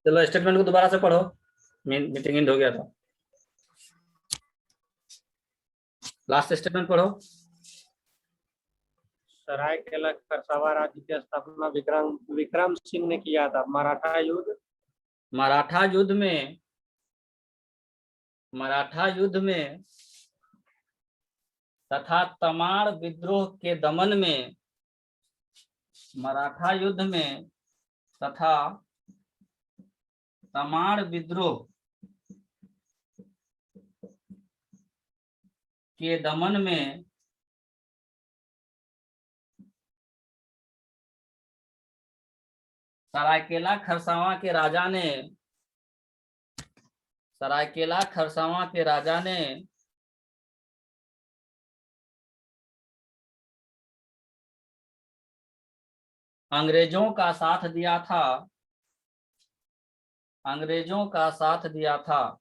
चलो स्टेटमेंट को दोबारा से पढ़ो, मीटिंग एंड हो गया था। लास्ट स्टेटमेंट पढ़ो। सरायकेला खरसावां राज्य की स्थापना विक्रम सिंह ने किया था। मराठा युद्ध में तथा तमाड़ विद्रोह के दमन में, मराठा युद्ध में तथा तमाड़ विद्रोह के दमन में सरायकेला खरसावां के राजा ने अंग्रेजों का साथ दिया था।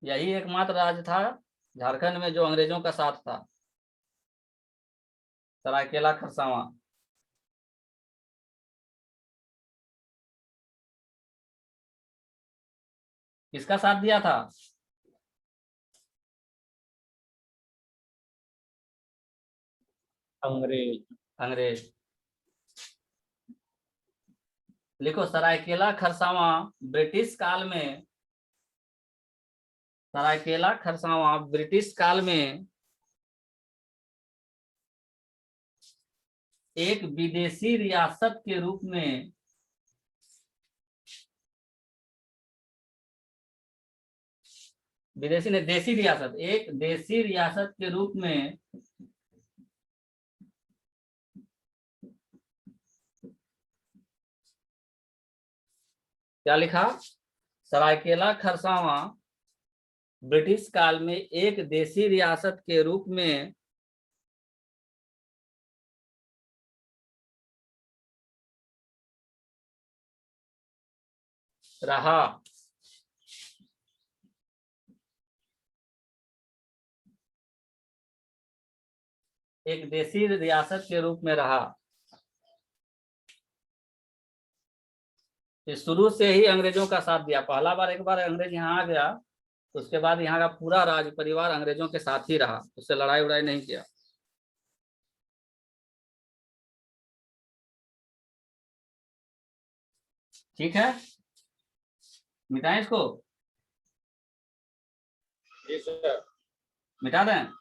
यही एकमात्र राज्य था झारखंड में जो अंग्रेजों का साथ था, सरायकेला खरसावां। किसका साथ दिया था? अंग्रेज। लिखो, सरायकेला खरसावां ब्रिटिश काल में एक विदेशी रियासत के रूप में एक देशी रियासत के रूप में क्या लिखा? सरायकेला खरसावां ब्रिटिश काल में एक देशी रियासत के रूप में रहा। एक देशी रियासत के रूप में रहा। शुरू से ही अंग्रेजों का साथ दिया। पहला बार एक बार अंग्रेज यहाँ आ गया, उसके बाद यहाँ का पूरा राज परिवार अंग्रेजों के साथ ही रहा, उससे लड़ाई उड़ाई नहीं किया। ठीक है, मिटाएं इसको? मिटा दें?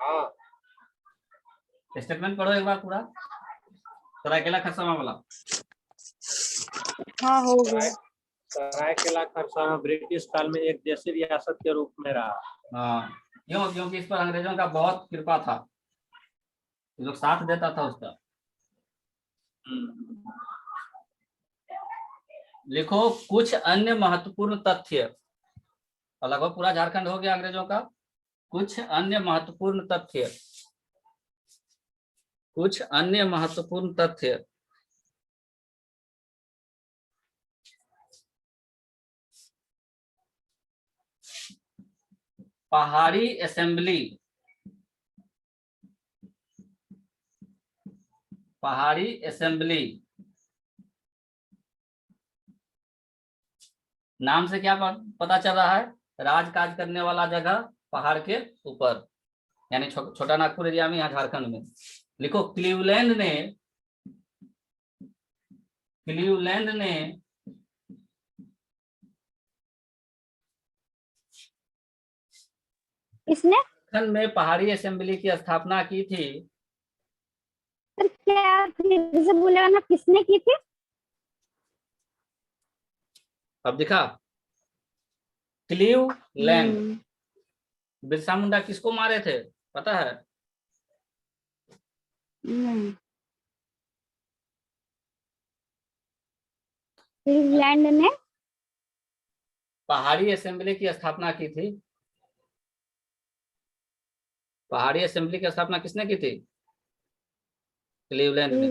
हाँ। स्टेटमेंट पढ़ो एक बार पूरा, सरायकेला खरसावां वाला। हाँ, हो गया। सरायकेला खरसावां ब्रिटिश काल में एक देशी रियासत के रूप में रहा। हाँ, क्योंकि इस पर अंग्रेजों का बहुत कृपा था, लोग साथ देता था उसका। लिखो, कुछ अन्य महत्वपूर्ण तथ्य। लगभग पूरा झारखंड हो गया अंग्रेजों का। कुछ अन्य महत्वपूर्ण तथ्य। पहाड़ी असेंबली नाम से क्या पता चल रहा है? राजकाज करने वाला जगह पहाड़ के ऊपर, यानी छोटा नागपुर एरिया में, यहाँ झारखंड में। लिखो, क्लीवलैंड ने किसने झारखंड में पहाड़ी असेंबली की स्थापना की थी। सर, क्या फिर से बोलेगा ना, किसने की थी? अब दिखा, क्लीवलैंड। बिरसा मुंडा किसको मारे थे पता है? क्लीवलैंड ने पहाड़ी असेंबली की स्थापना की थी। पहाड़ी असेंबली की स्थापना किसने की थी? क्लीवलैंड ने।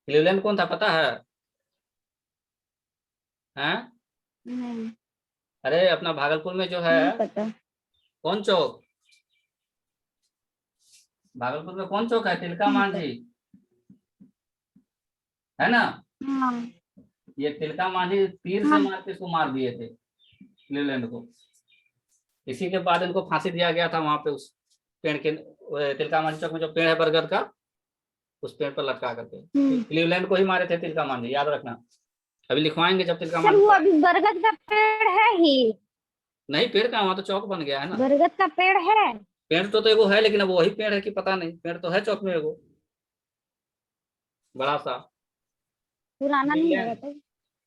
क्लीवलैंड कौन था पता है? हैं? नहीं अरे अपना भागलपुर में जो है, पता। कौन चौक? भागलपुर में कौन चौक है? तिलका नहीं मांझी। है ना। हाँ ये तिलका मांझी तीर से हाँ। मार के इसको मार दिए थे क्लीवलैंड को। इसी के बाद इनको फांसी दिया गया था वहां पे उस पेड़ के, तिलका मांझी चौक में जो पेड़ है बरगद का, उस पेड़ पर लटका करके। क्लीवलैंड को ही मारे थे तिलका मांझी, याद रखना। अभी लिखवाएंगे जब तिलका सर मांझी वो पर अभी बरगद का पेड़ है ही, नहीं, पेड़ का वहां तो चौक बन गया है ना। बरगद का पेड़ है। पेड़ तो एगो है, लेकिन अब वही पेड़ है कि पता नहीं, पेड़ तो है चौक में एगो बड़ा सा। पुराना नहीं है क्लीवलैंड तो।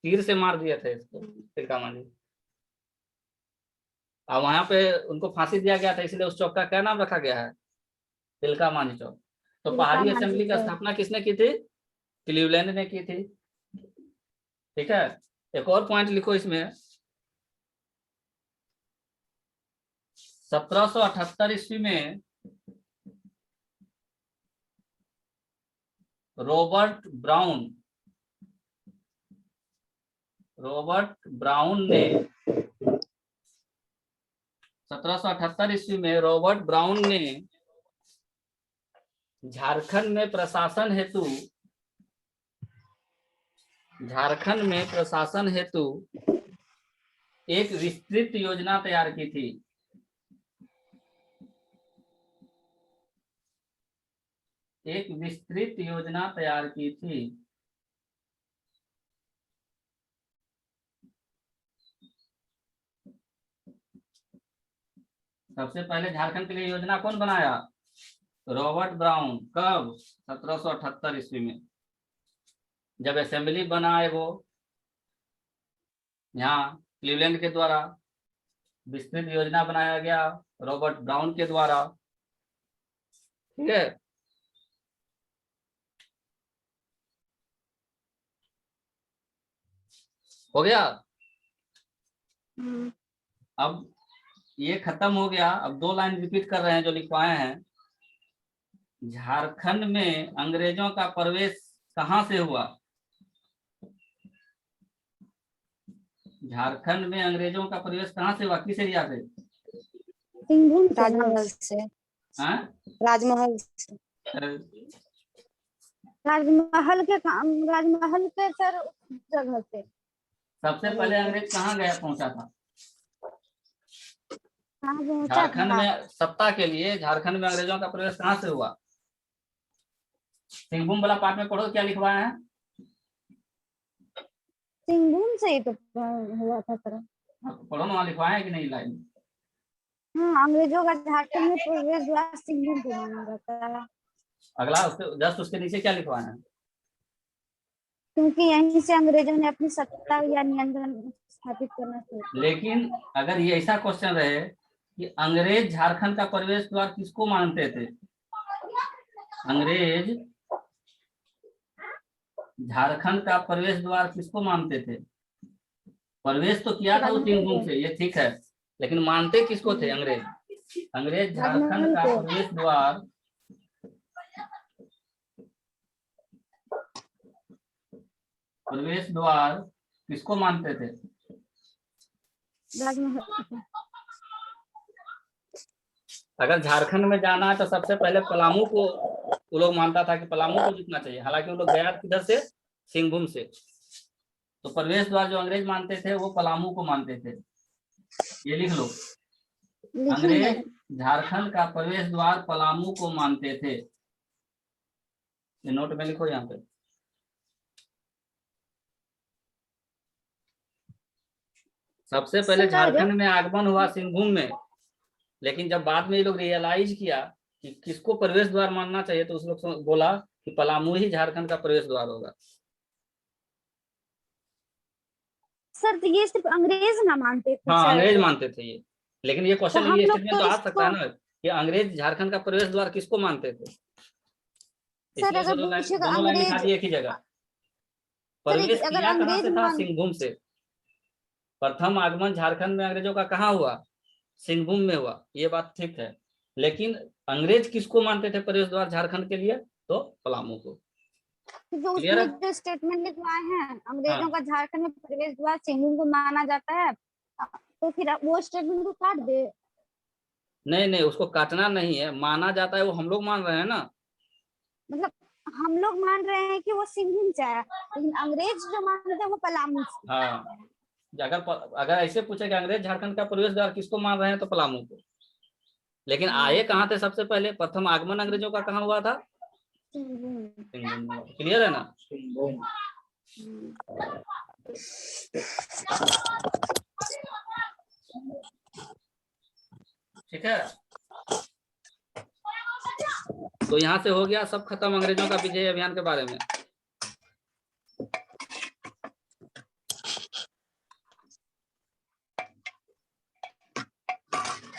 तीर से मार दिए थे इसको तिलका मांझी। और वहां पे उनको फांसी दिया गया था, इसलिए उस चौक का क्या नाम रखा गया है, तिलका मांझी चौक। तो तिलका पहाड़ी मांझी असेंबली की चौक। स्थापना किसने की थी, क्लीवलैंड ने की थी। ठीक है, एक और पॉइंट लिखो इसमें, 1778 ईस्वी में रॉबर्ट ब्राउन ने 1778 ईस्वी में रॉबर्ट ब्राउन ने झारखंड में प्रशासन हेतु एक विस्तृत योजना तैयार की थी। एक विस्तृत योजना तैयार की थी। सबसे पहले झारखंड के लिए योजना कौन बनाया, रॉबर्ट ब्राउन। कब, 1778 ईस्वी में, जब असेंबली बना है वो यहाँ क्लीवलैंड के द्वारा, विस्तृत योजना बनाया गया रॉबर्ट ब्राउन के द्वारा। ठीक है, हो गया। अब ये खत्म हो गया। अब दो लाइन रिपीट कर रहे हैं जो लिखवाए हैं। झारखंड में अंग्रेजों का प्रवेश कहां से हुआ, झारखंड में अंग्रेजों का प्रवेश कहां से हुआ, किस एरिया से, सिंहभूम से। राजमहल से। हाँ? राजमहल से। राजमहल के सर उस जगह से। सबसे पहले अंग्रेज कहाँ गया पहुंचा था, कहाँ पहुंचा झारखंड था? में सत्ता के लिए झारखंड में अंग्रेजों का प्रवेश कहां से हुआ। सिंहभूम वाला पार्ट में पढ़ो क्या लिखवाया है, सिंहभूम से ही तो हुआ था सर। पढ़ो ना, वहां लिखवाया है कि नहीं लाइन। हाँ, अंग्रेजों का झारखंड में प्रवेश द्वार सिंहभूम से माना जाता है, अगला जस्ट उसके नीचे क्या लिखवाया है, क्योंकि यहीं से अंग्रेजों ने अपनी सत्ता या नियंत्रण स्थापित करना शुरू किया। लेकिन अगर ये ऐसा क्वेश्चन रहे कि अंग्रेज झारखंड का प्रवेश द्वार किसको मानते थे, अंग्रेज झारखंड का प्रवेश द्वार किसको मानते थे, प्रवेश तो किया था वो सिंहभूम से, ये ठीक है, लेकिन मानते किसको थे अंग्रेज, अंग्रेज झारखंड का प्रवेश द्वार किसको मानते थे, अगर झारखंड में जाना है तो सबसे पहले पलामू को वो लोग मानता था कि पलामू को जीतना चाहिए, हालांकि वो लोग गया किधर से, सिंहभूम से। तो प्रवेश द्वार जो अंग्रेज मानते थे वो पलामू को मानते थे, ये लिख लो, अंग्रेज झारखंड का प्रवेश द्वार पलामू को मानते थे, ये नोट में लिखो यहाँ पे। सबसे पहले झारखंड में आगमन हुआ सिंहभूम में, लेकिन जब बाद में ये लोग रियलाइज किया कि किसको प्रवेश द्वार मानना चाहिए तो उस लोग बोला कि पलामू ही झारखंड का प्रवेश द्वार होगा। सर तो ये सिर्फ अंग्रेज ना मानते थे। हाँ, सर अंग्रेज मानते थे ये, लेकिन ये क्वेश्चन हम ये लोग स्टेटमेंट तो आ सकता है ना कि अंग्रेज झारखंड का प्रवेश द्वार किसको मानते थे, सर अगर पूछेगा दोनों लाइन लिखा अंग्रेज, दी एक ही जगह। प्रवेश अगर किया कहाँ से अंग्रेज था, सिंहभूम से। प्रथम आगमन झारखंड में अंग्रेजों का कहाँ हुआ, सिंहभूम में हुआ, ये बात ठीक है, लेकिन अंग्रेज किसको मानते थे प्रवेश द्वार झारखंड के लिए, तो पलामू को। जो उसमें जो स्टेटमेंट लिखवाए हैं अंग्रेजों का झारखंड में प्रवेश द्वार सिंहभूम को माना जाता है, तो फिर वो स्टेटमेंट को काट दे। नहीं, उसको काटना नहीं है, माना जाता है वो हम लोग मान रहे हैं ना, मतलब हम लोग मान रहे हैं कि वो सिंहभूम से आया, लेकिन अंग्रेज जो मानते हैं वो पलामू से। हाँ, अगर ऐसे पूछे कि अंग्रेज झारखंड का प्रवेश द्वार किसको मान रहे हैं तो पलामू को। लेकिन आए कहाँ थे सबसे पहले, प्रथम आगमन अंग्रेजों का कहाँ हुआ था? सिंहभूम। क्लियर है ना? ठीक है, तो यहाँ से हो गया सब खत्म अंग्रेजों का विजय अभियान के बारे में।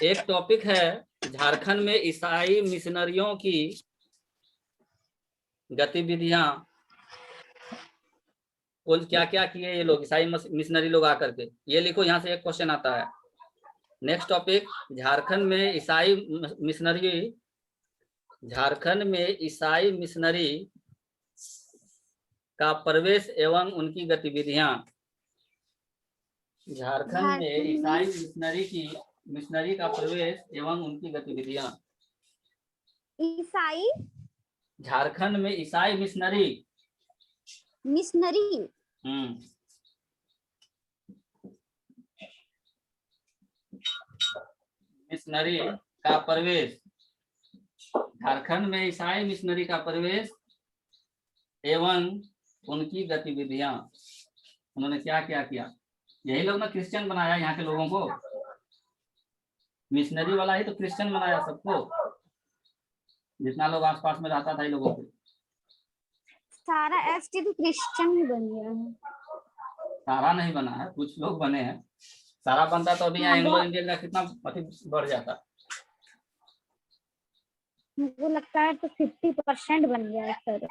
एक टॉपिक है झारखंड में ईसाई मिशनरियों की गतिविधियां, कौन क्या क्या किए ये लोग, ईसाई मिशनरी लोग आकर के, ये लिखो, यहाँ से एक क्वेश्चन आता है। नेक्स्ट टॉपिक, झारखंड में ईसाई मिशनरी, झारखंड में ईसाई मिशनरी का प्रवेश एवं उनकी गतिविधियां। झारखंड में ईसाई मिशनरी का प्रवेश एवं उनकी गतिविधियां। ईसाई, झारखंड में ईसाई मिशनरी मिशनरी का प्रवेश, झारखंड में ईसाई मिशनरी का प्रवेश एवं उनकी गतिविधियां। उन्होंने क्या क्या किया? यही लोग ना क्रिश्चियन बनाया यहाँ के लोगों को, मिशनरी वाला ही तो क्रिश्चियन बनाया सबको, जितना लोग आसपास में रहता था ये लोगों को। सारा एसटी तो क्रिश्चियन ही बन गया है। सारा नहीं बना है, कुछ लोग बने हैं। सारा बनता तो अभी यहाँ एंग्लो इंडियन का कितना बढ़ जाता। मुझे लगता है तो 50% बन गया है सर।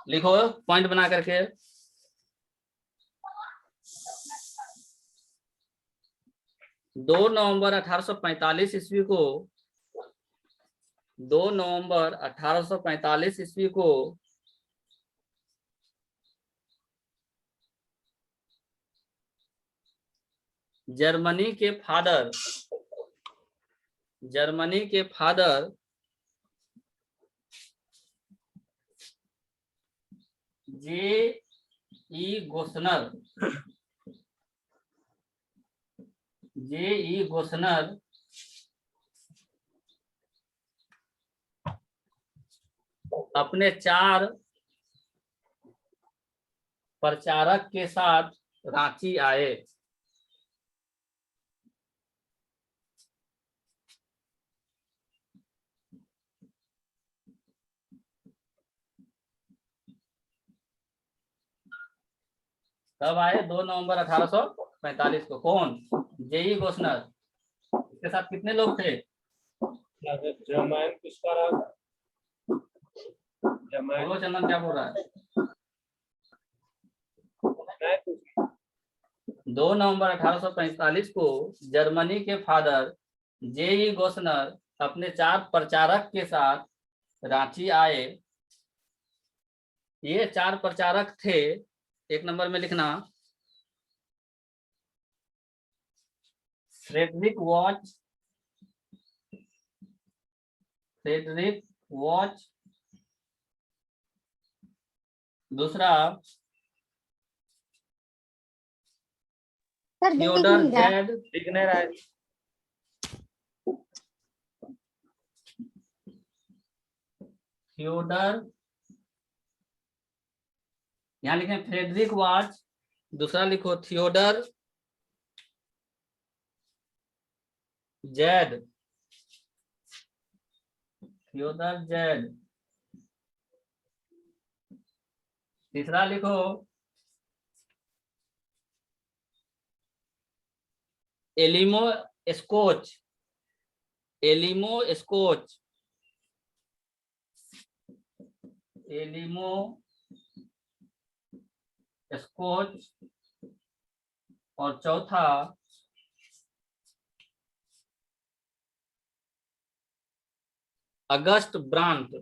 लिखो पॉइंट बना करके। दो नवंबर 1845 ईस्वी को 2 नवंबर 1845 ईस्वी को जर्मनी के फादर जे.ई. गोस्नर अपने 4 प्रचारक के साथ रांची आए। कब आए? 2 नवंबर 1845 को। कौन? जे.ई. गोस्नर। इसके साथ कितने लोग थे? जमायन पुष्कर, बोलो चंदन, क्या बोल रहा है? 2 नवंबर 1845 को जर्मनी के फादर जे.ई. गोस्नर अपने 4 प्रचारक के साथ रांची आए। ये 4 प्रचारक थे, 1 नंबर में लिखना, फ्रेडरिक वॉच, दूसरा थियोडर जेड, यहाँ लिखें फ्रेडरिक वॉच, दूसरा लिखो थियोडर जेड, तीसरा लिखो एलिमो स्कोच, और चौथा अगस्ट ब्रांट।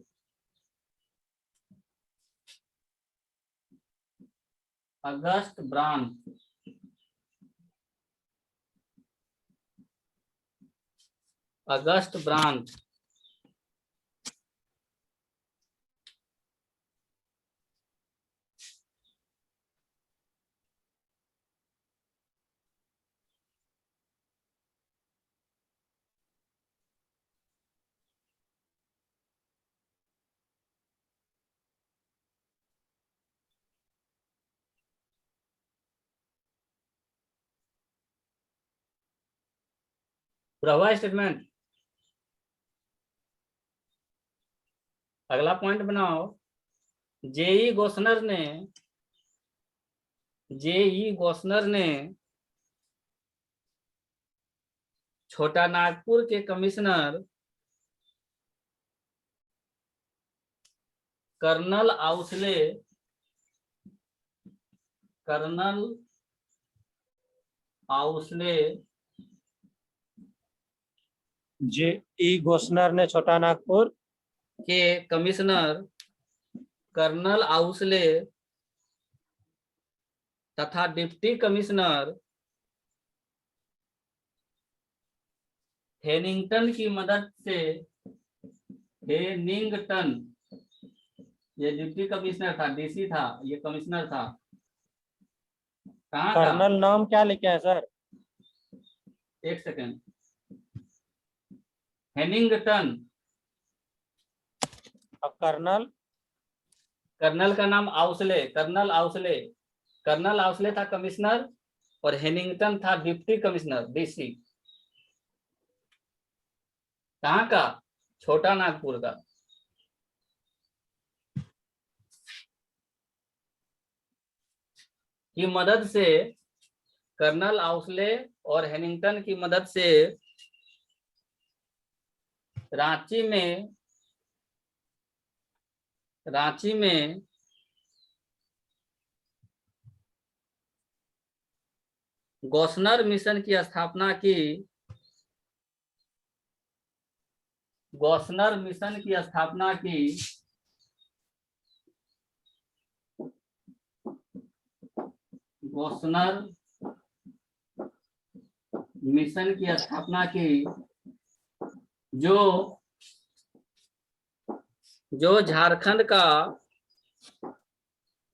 पूरा हुआ स्टेटमेंट। अगला पॉइंट बनाओ, जेई गोस्नर ने छोटा नागपुर के कमिश्नर कर्नल आउसले जे.ई. गोस्नर ने छोटा नागपुर के कमिश्नर कर्नल आउसले तथा डिप्टी कमिश्नर हेनिंगटन की मदद से, हेनिंगटन ये डिप्टी कमिश्नर था, डीसी था, ये कमिश्नर था। कहाँ का? कर्नल नाम क्या लिखे हैं सर? एक सेकेंड, हेनिंगटन। अब कर्नल का नाम आउसले, कर्नल आउसले था कमिश्नर और हेनिंगटन था डिप्टी कमिश्नर, डीसी। कहाँ का? छोटा नागपुर का। की मदद से, कर्नल आउसले और हेनिंगटन की मदद से रांची में गोस्नर मिशन की स्थापना की। गोस्नर मिशन की स्थापना की। गोस्नर मिशन की स्थापना की जो झारखंड का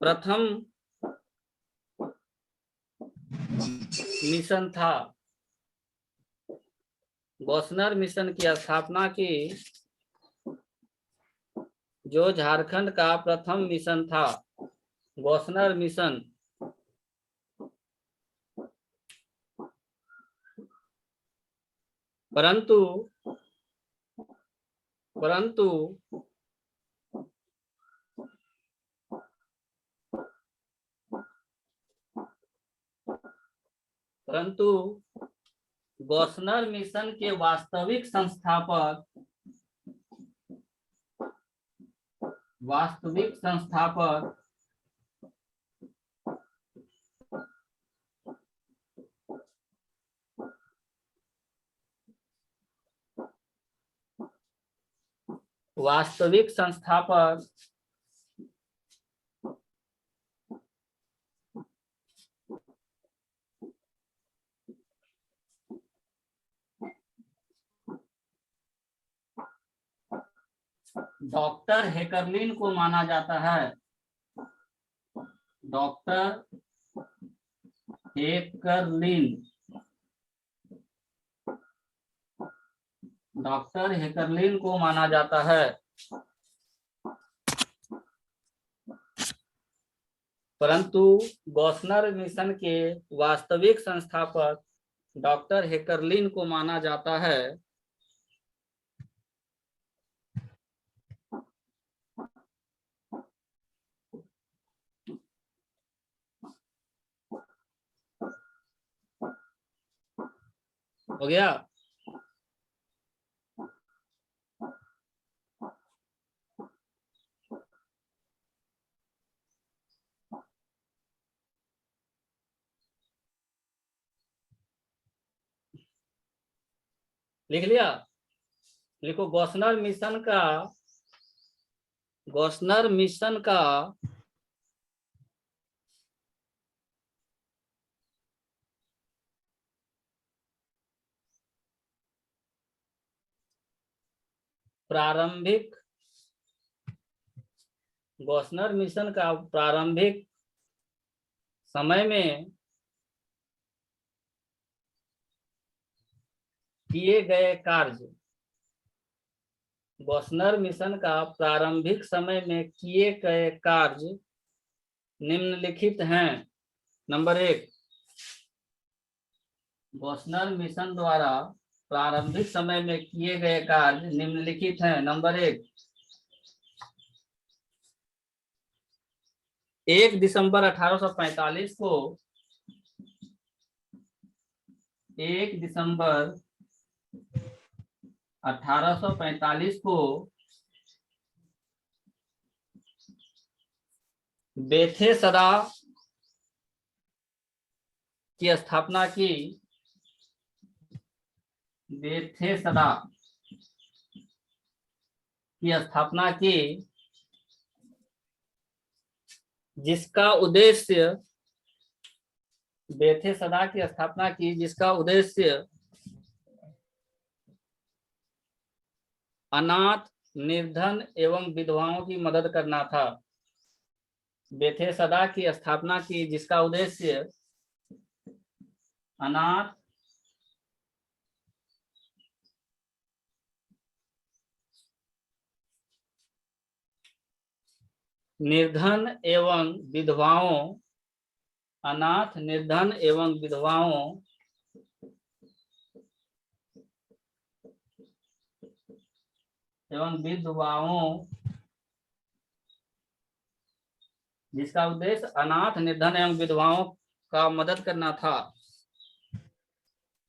प्रथम मिशन था। गोस्नर मिशन की स्थापना की जो झारखंड का प्रथम मिशन था, गोस्नर मिशन। परंतु गोस्नर मिशन के वास्तविक संस्थापक डॉक्टर हेकरलिन को माना जाता है। डॉक्टर हेकरलिन को माना जाता है। परंतु गोस्नर मिशन के वास्तविक संस्थापक डॉक्टर हेकरलिन को माना जाता है। हो गया? लिख लिया? लिखो, गोस्नर मिशन का प्रारंभिक समय में किए गए कार्य, गोस्नर मिशन का प्रारंभिक समय में किए गए कार्य निम्नलिखित हैं। नंबर 1, गोस्नर मिशन द्वारा प्रारंभिक समय में किए गए कार्य निम्नलिखित हैं। नंबर 1 दिसंबर 1845 को 1 दिसंबर 1845 को बेथे सदा की स्थापना की। बेथे सदा की स्थापना की, जिसका उद्देश्य बेथे सदा की स्थापना की जिसका उद्देश्य अनाथ, निर्धन एवं विधवाओं की मदद करना था। बेथे सदा की स्थापना की जिसका उद्देश्य अनाथ, निर्धन एवं विधवाओं, अनाथ, निर्धन एवं विधवाओं जिसका उद्देश्य अनाथ, निर्धन एवं विधवाओं का मदद करना था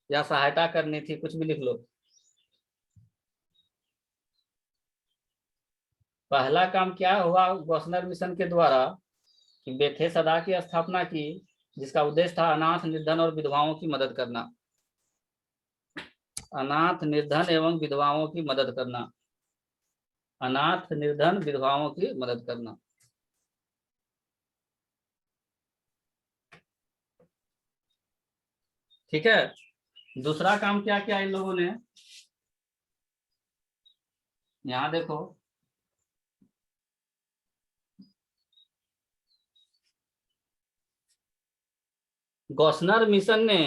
या सहायता करनी थी, कुछ भी लिख लो। पहला काम क्या हुआ गॉसनर मिशन के द्वारा कि बेथे सदा की स्थापना की जिसका उद्देश्य था अनाथ, निर्धन और विधवाओं की मदद करना। अनाथ, निर्धन एवं विधवाओं की मदद करना। अनाथ, निर्धन, विधवाओं की मदद करना। ठीक है। दूसरा काम क्या किया इन लोगों ने, यहां देखो, गॉसनर मिशन ने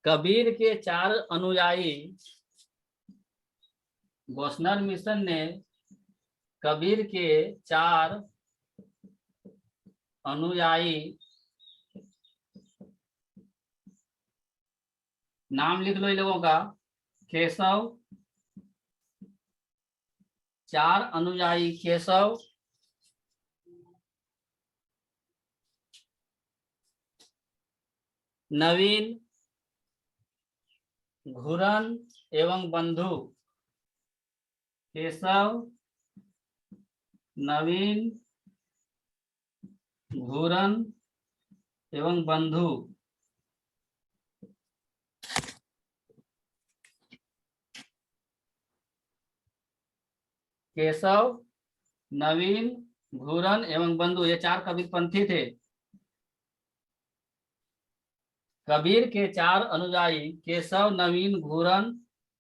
कबीर के 4 अनुयायी, गॉसनर मिशन ने कबीर के 4 अनुयायी, नाम लिख लो इन लोगों का, केशव, 4 अनुयायी केशव, नवीन, घुरन एवं बंधु। केशव, नवीन, घुरन एवं बंधु। केशव, नवीन, घुरन एवं बंधु, ये 4 कबीरपंथी थे। कबीर के 4 अनुयायी केशव, नवीन, घुरन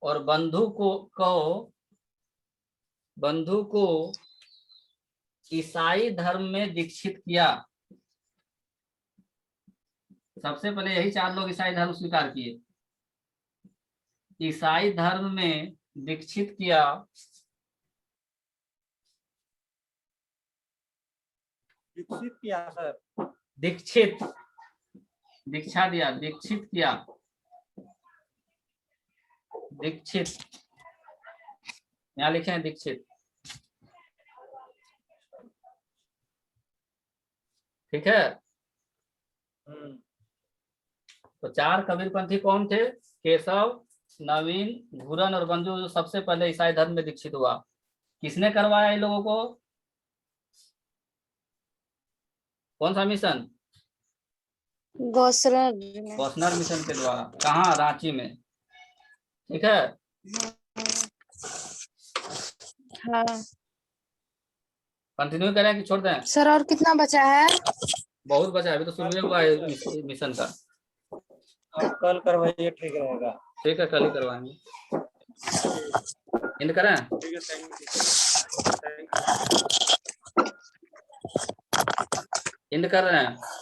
और बंधु को ईसाई धर्म में दीक्षित किया। सबसे पहले यही 4 लोग ईसाई धर्म स्वीकार किए। ईसाई धर्म में दीक्षित किया। विकसित किया सर। दीक्षित, दीक्षा दिया, दीक्षित किया, दीक्षित, यहाँ लिखे हैं दीक्षित। ठीक है। तो 4 कबीरपंथी कौन थे? केशव, नवीन, घुरन और बंधु, जो सबसे पहले ईसाई धर्म में दीक्षित हुआ। किसने करवाया इन लोगों को? कौन सा मिशन? गॉसनर मिशन के द्वारा। कहाँ? रांची में। ठीक है। हाँ कंटिन्यू करें कि छोड़ दें? सर और कितना बचा है? बहुत बचा है, अभी तो शुरू हुआ है मिशन का। आप कल करवाइए, ठीक रहेगा। ठीक है, कल ही करवाएंगे। एंड करें? ठीक है, एंड कर रहे हैं।